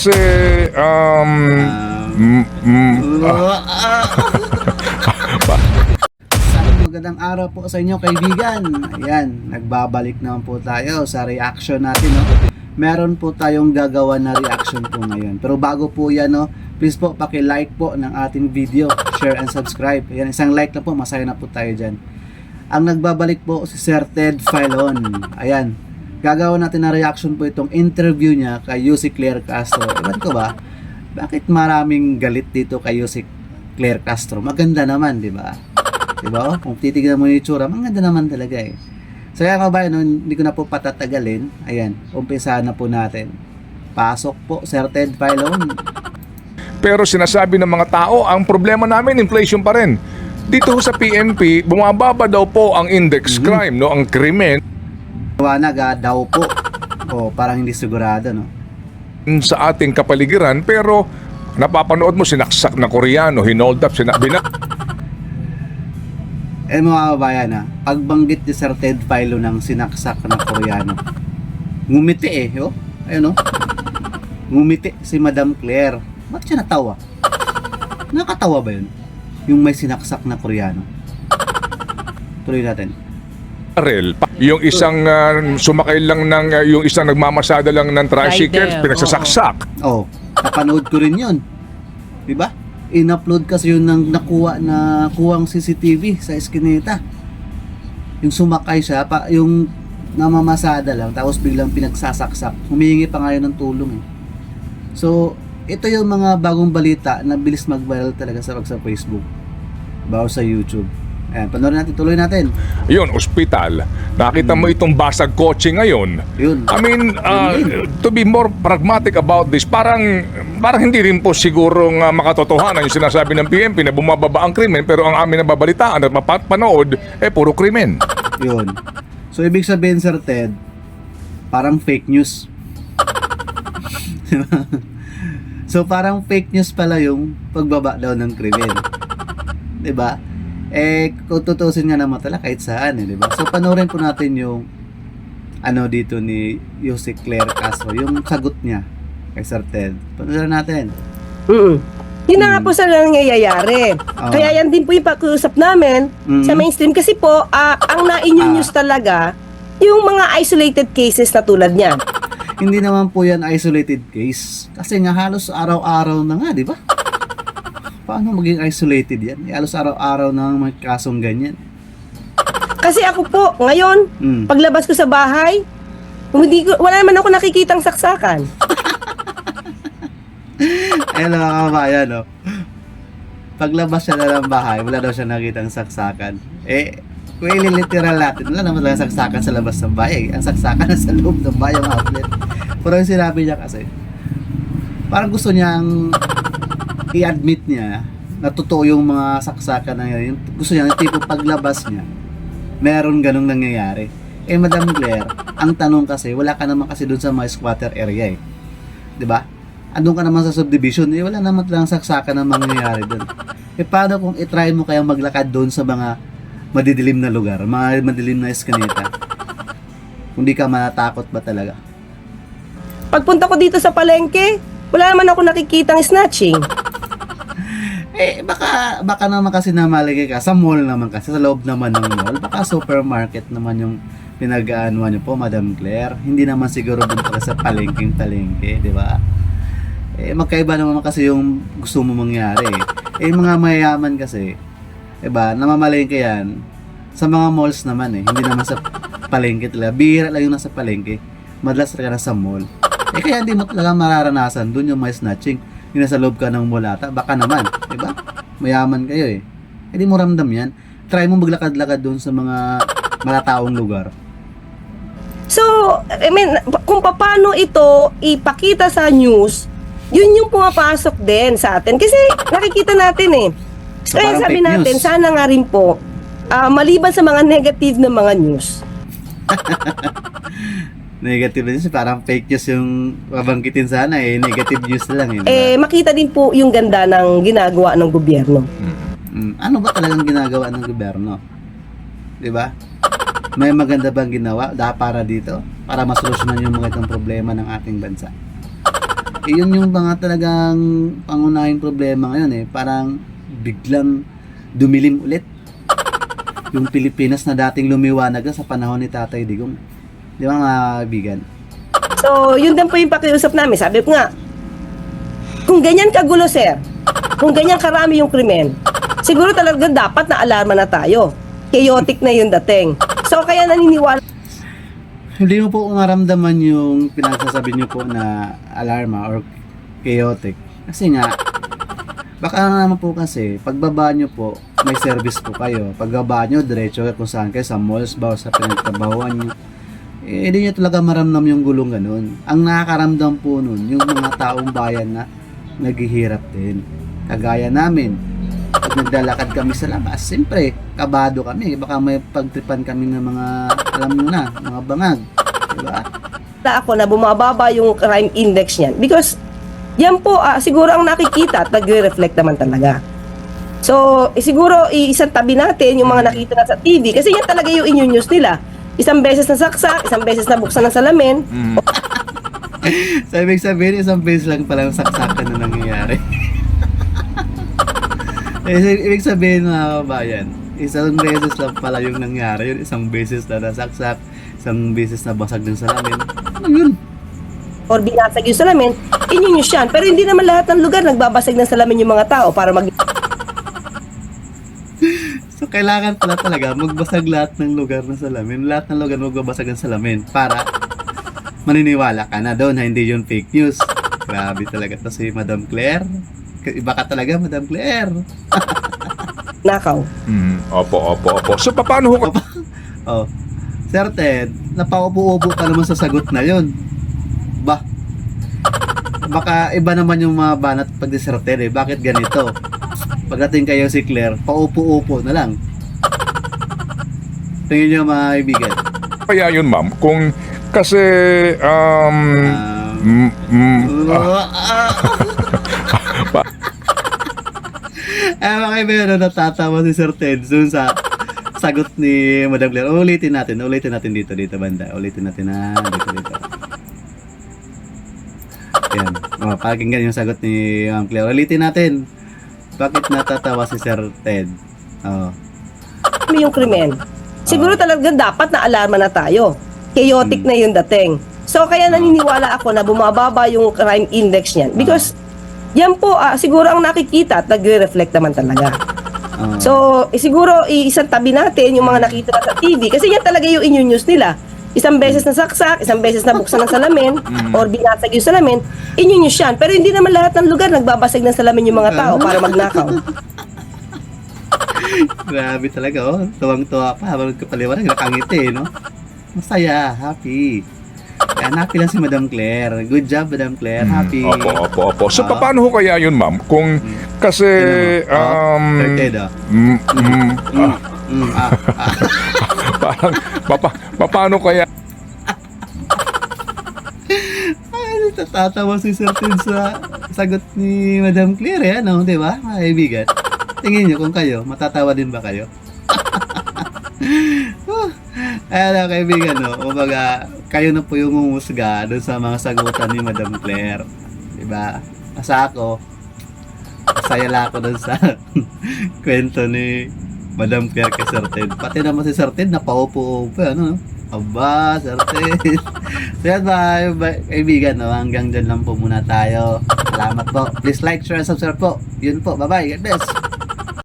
Kasi, Magandang araw po sa inyo kaibigan. Ayan, nagbabalik naman po tayo sa reaction natin, no? Meron po tayong gagawa na reaction po ngayon. Pero bago po yan, no, please po paki-like po ng ating video, share and subscribe. Ayan, isang like na po, masaya na po tayo dyan. Ang nagbabalik po si Sir Ted Filon. Ayan, gagawa natin na reaction po itong interview niya kay Yussi Claire Castro. Ewan ko ba, bakit maraming galit dito kay Yussi Claire Castro? Maganda naman, di ba? Diba? Kung titignan mo yung itsura, maganda naman talaga eh. So kaya kabayan, no, hindi ko na po patatagalin. Ayan, umpisahan na po natin. Pasok po, Sir Ted Filon. pero sinasabi ng mga tao, ang problema namin, inflation pa rin. Dito sa PNP, bumababa daw po ang index crime, no, ang krimen Iwanaga daw po. O, parang hindi sigurado, no? sa ating kapaligiran, pero napapanood mo sinaksak na Koreano, hinold up, Eh mga kabayan, ha, pagbanggit ni Sir Ted Filon ng sinaksak na Koreano, ngumiti eh, oh. Ayun, oh. Ngumiti si Madam Claire. Bakit siya natawa? Nakatawa ba yun? Yung may sinaksak na Koreano. Tuloy natin. barrel. Yung isang sumakay lang ng, yung isang nagmamasada lang ng tricycle, Rider, pinagsasaksak. Oh, napanood ko rin yun. Diba? In-upload kasi yun ng nakuwang CCTV sa Eskineta. Yung sumakay siya, yung namamasada lang, tapos biglang pinagsasaksak. Humihingi pa ngayon ng tulong eh. So, ito yung mga bagong balita na bilis mag-viral talaga sa Facebook, bago sa YouTube. Ayan, panoorin natin, tuloy natin. Yun, ospital. Nakita mo itong basag kotse ngayon. Yun. I mean, to be more pragmatic about this, parang hindi rin po sigurong makatotohanan yung sinasabi ng PNP na bumababa ang krimen, pero ang amin na babalitaan at mapapanood, puro krimen. Yun. So, ibig sabihin, Sir Ted, parang fake news. So, parang fake news pala yung pagbaba daw ng krimen. Diba? Kung tutusin nga naman talaga kahit saan, diba? So, panoorin po natin yung dito ni Yussi Claire Castro, yung sagot niya kay Sir Ted. Panoorin natin. Yun na nga po sa nangyayari. Kaya yan din po yung pag-uusap namin sa mainstream. Kasi po, ang na-news talaga, yung mga isolated cases na tulad niyan. Hindi naman po yan isolated case. Kasi nga halos araw-araw na nga, di ba? Paano maging isolated yan? Halos araw-araw na may kasong ganyan. Kasi ako po, ngayon, paglabas ko sa bahay, wala naman ako nakikitang saksakan. Ayun mga kabayan, no? Paglabas siya na ng bahay, wala daw siya nakitang saksakan. Kung ililiteral natin, wala naman lang saksakan sa labas ng bahay. Ang saksakan na sa loob ng bahay, yung outlet. Pero yung sinabi niya kasi, parang gusto niyang i-admit niya na totoo yung mga saksakan na yun. Gusto niya, tipo paglabas niya, meron ganong nangyayari. Madam Claire, ang tanong kasi, wala ka naman kasi doon sa mga squatter area eh. 'Di ba? Andun ka naman sa subdivision, wala naman lang saksakan na mangyayari doon. Paano kung i-try mo kayang maglakad doon sa mga madidilim na lugar, mga madidilim na eskineta? Kung di ka matatakot ba talaga? Pagpunta ko dito sa palengke, wala naman ako nakikitang snatching. Baka naman kasi namalagay ka sa mall naman kasi, sa loob naman ng mall. Baka supermarket naman yung pinag-aanuan niyo po, Madam Claire. Hindi naman siguro doon pala sa palengke, di ba? Magkaiba naman kasi yung gusto mo mangyari. Mga mayayaman kasi, diba, namamalengke yan sa mga malls naman eh. Hindi naman sa palengke talaga. Bihira lang yung nasa palengke. Madalas talaga nasa mall. Kaya hindi mo talaga mararanasan doon yung may snatching. Yung nasa loob ka ng mall ata. Baka naman, diba? Mayaman kayo eh. Hindi mo ramdam yan. Try mo maglakad-lakad doon sa mga malataong lugar. So, I mean, kung paano ito ipakita sa news, yun yung pumapasok din sa atin. Kasi nakikita natin eh. So, kaya parang sabi fake natin, news. sana nga rin po, maliban sa mga negative na mga news, Negative news, parang fake news yung babanggitin sana eh. Negative news lang eh. makita din po yung ganda ng ginagawa ng gobyerno. Ano ba talagang ginagawa ng gobyerno? 'Di ba? May maganda bang ginawa para dito? Para masolusyonan yung mga itong problema ng ating bansa? Yun yung mga talagang pangunahing problema ngayon eh. Parang biglang dumilim ulit yung Pilipinas na dating lumiwanag na sa panahon ni Tatay Digong. Di ba mga kaibigan? So, yun din po yung pakiusap namin. Sabi ko nga, kung ganyan kagulo, sir, kung ganyan karami yung krimen, siguro talaga dapat na alarma na tayo. Chaotic na yung dating. So, kaya naniniwala Hindi mo po maramdaman yung pinagsasabi niyo po na alarma or chaotic. Kasi nga, baka naman po kasi, pagbaba niyo po, may service po kayo. Pagbaba niyo, diretso kung saan kayo, sa malls ba o sa pinagtrabahuan niyo. Eh, hindi niyo talaga maramdam yung gulong ganun. Ang nakakaramdam po nun, yung mga taong bayan na naghihirap din. Kagaya namin, pag naglalakad kami sa labas, siyempre, kabado kami. Baka may pagtripan kami ng mga, alam nyo na, mga bangag. Diba? ako na bumababa yung crime index niyan. Because, yan po, siguro ang nakikita at nagre-reflect naman talaga. So, siguro, isang tabi natin yung mga nakita na sa TV. Kasi yan talaga yung news nila. Isang beses na saksak, isang beses na buksan ng salamin. So, ibig sabihin, isang beses lang palang saksakan na nangyayari. Ibig sabihin, mga kabayan, isang beses lang pala yung nangyari. Yun, isang beses na nasaksak, isang beses na basag ng salamin. Ano yun? Or binasag yung salamin, news yan. Pero hindi naman lahat ng lugar nagbabasag ng salamin yung mga tao para So, kailangan pala talaga magbasag lahat ng lugar ng salamin. Lahat ng lugar magbabasag ng salamin para maniniwala ka na doon na hindi yun fake news. Grabe talaga to si Madam Claire. Iba ka talaga, Madam Claire. nakaw. Opo. So, paano ho? Oh, Sir Ted, napaupo-upo ka naman sa sagot na yun. Ba? Baka iba naman yung mga banat pag Sir Ted eh. Bakit ganito? Pagdating kayo si Claire, paupo-upo na lang. Tingin nyo mga kaibigan. Kaya yun, ma'am, kung kasi, Mga kaibigan, natatawa si Sir Ted dun sa sagot ni Madam Claire. Ulitin natin dito banda. Ulitin natin na dito. Yan. Pakinggan yung sagot ni Ma'am Claire. Ulitin natin. Bakit natatawa si Sir Ted? Yung krimen. Siguro talaga dapat na alarma na tayo. Chaotic na yung dating. So, kaya naniniwala ako na bumababa yung crime index niyan. Because, yan po, siguro ang nakikita at nagre-reflect naman talaga. So, siguro, isang tabi natin yung mga nakita na sa TV. Kasi yan talaga yung news nila. Isang beses na saksak, isang beses na buksan ng salamin, or binasag yung salamin, news yan. Pero hindi naman lahat ng lugar nagbabasag ng salamin yung mga tao para magnakaw. Grabe talaga, oh. Tuwang-tuwa pa habang kapaliwanag, nakangiti, no? Masaya, happy. Yan, happy lang si Madam Claire. Good job, Madam Claire. Happy. Opo. So, paano ho kaya yun, ma'am? Kung kasi, Sir Ted, parang, paano kaya? Ay, natatawa si Sir Ted sa sagot ni Madam Claire, eh, ano? Di ba, mga kaibigan? Tingin nyo kung kayo, matatawa din ba kayo? Ayan, kaibigan, no? Kumbaga, kayo na po yung umusga doon sa mga sagutan ni Madam Claire. Diba? Asa ako, masaya lang ako doon sa kwento ni Madam Claire kay Sir Ted. Pati naman si Sir Ted, napaupo-upo, ano? Aba, Sir Ted. So yan ba, kaibigan, no? Hanggang dyan lang po muna tayo. Salamat po. Please like, share, and subscribe po. Yun po. Bye-bye. God bless.